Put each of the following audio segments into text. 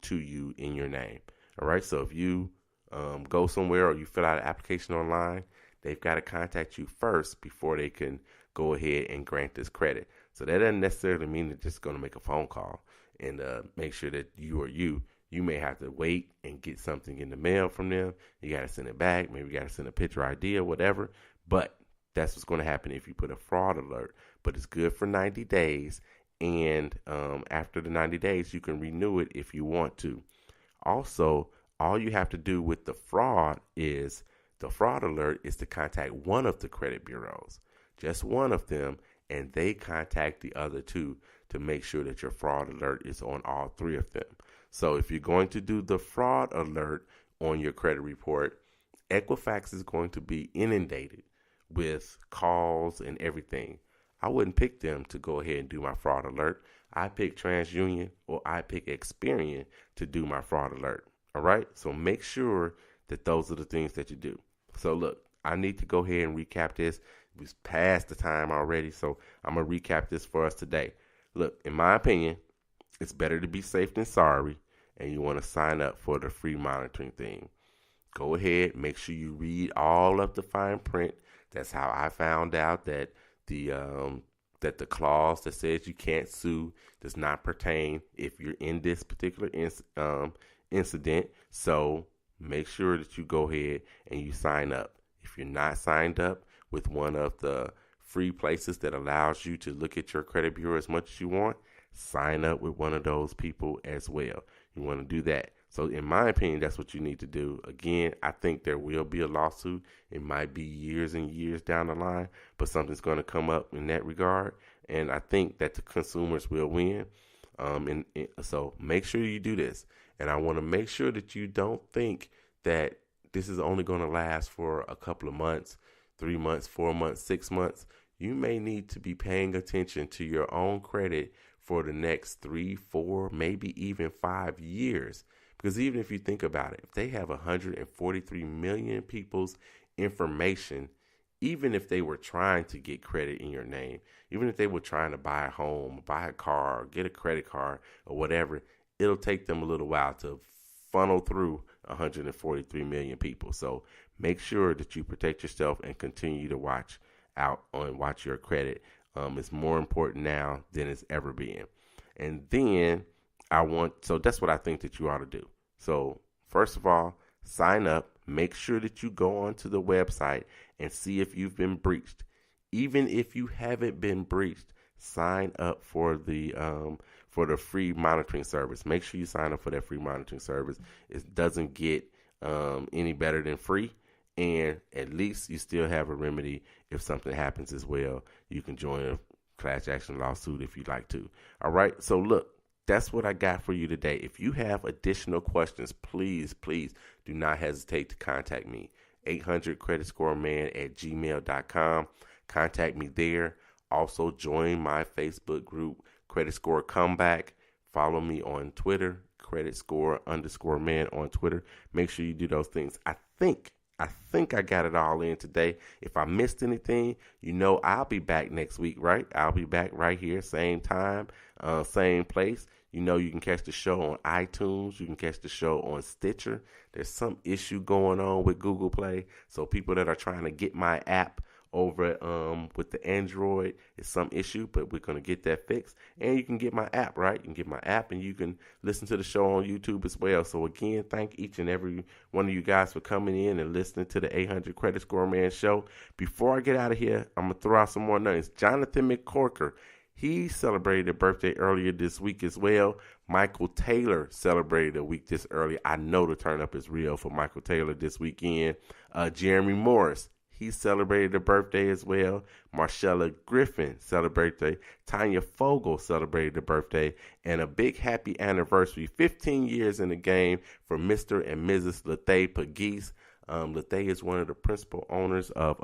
to you in your name. All right. So if you go somewhere or you fill out an application online, they've got to contact you first before they can go ahead and grant this credit. So that doesn't necessarily mean they're just going to make a phone call and make sure that you may have to wait and get something in the mail from them. You got to send it back. Maybe you got to send a picture ID or whatever. But that's what's going to happen if you put a fraud alert. But it's good for 90 days. And after the 90 days, you can renew it if you want to. Also, all you have to do with the fraud alert is to contact one of the credit bureaus, just one of them, and they contact the other two to make sure that your fraud alert is on all three of them. So if you're going to do the fraud alert on your credit report, Equifax is going to be inundated with calls and everything. I wouldn't pick them to go ahead and do my fraud alert. I pick TransUnion or I pick Experian to do my fraud alert. All right. So make sure that those are the things that you do. So look, I need to go ahead and recap this. We've passed the time already. So I'm going to recap this for us today. Look, in my opinion, it's better to be safe than sorry. And you want to sign up for the free monitoring thing. Go ahead. Make sure you read all of the fine print. That's how I found out that the clause that says you can't sue does not pertain if you're in this particular incident. So make sure that you go ahead and you sign up. If you're not signed up with one of the free places that allows you to look at your credit bureau as much as you want, sign up with one of those people as well. You want to do that. So in my opinion, that's what you need to do. Again, I think there will be a lawsuit. It might be years and years down the line, but something's going to come up in that regard. And I think that the consumers will win. So make sure you do this. And I want to make sure that you don't think that this is only going to last for a couple of months, 3 months, 4 months, 6 months. You may need to be paying attention to your own credit for the next 3, 4, maybe even 5 years. Because even if you think about it, if they have 143 million people's information, even if they were trying to get credit in your name, even if they were trying to buy a home, buy a car, get a credit card or whatever, it'll take them a little while to funnel through 143 million people. So make sure that you protect yourself and continue to watch your credit. It's more important now than it's ever been. And then so that's what I think that you ought to do. So first of all, sign up, make sure that you go onto the website and see if you've been breached. Even if you haven't been breached, sign up for the free monitoring service. Make sure you sign up for that free monitoring service. It doesn't get any better than free. And at least you still have a remedy if something happens as well. You can join a class action lawsuit if you'd like to. All right. So look, that's what I got for you today. If you have additional questions, please do not hesitate to contact me. 800creditscoreman@gmail.com. Contact me there. Also join my Facebook group, Credit Score Comeback. Follow me on Twitter, creditscore_man on Twitter. Make sure you do those things. I think I got it all in today. If I missed anything, I'll be back next week, right? I'll be back right here, same time, same place. You can catch the show on iTunes. You can catch the show on Stitcher. There's some issue going on with Google Play. So people that are trying to get my app over with the Android, it's some issue, but we're going to get that fixed. And you can get my app, right? You can get my app and you can listen to the show on YouTube as well. So again, thank each and every one of you guys for coming in and listening to the 800 Credit Score Man show. Before I get out of here, I'm going to throw out some more names. Jonathan McCorker. He celebrated a birthday earlier this week as well. Michael Taylor celebrated a week this early. I know the turn up is real for Michael Taylor this weekend. Jeremy Morris, he celebrated a birthday as well. Marcella Griffin celebrated. Tanya Fogel celebrated a birthday. And a big happy anniversary, 15 years in the game for Mr. and Mrs. Lathay Pegues. Lathay is one of the principal owners of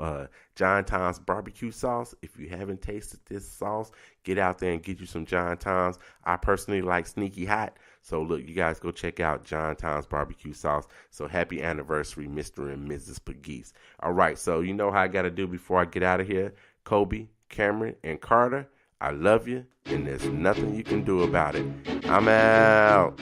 John Tom's barbecue sauce. If you haven't tasted this sauce, get out there and get you some John Tom's. I personally like Sneaky Hot. So look, you guys go check out John Tom's barbecue sauce. So happy anniversary, Mr. and Mrs. Pegues. All right, so you know how I got to do before I get out of here. Kobe, Cameron, and Carter, I love you, and there's nothing you can do about it. I'm out.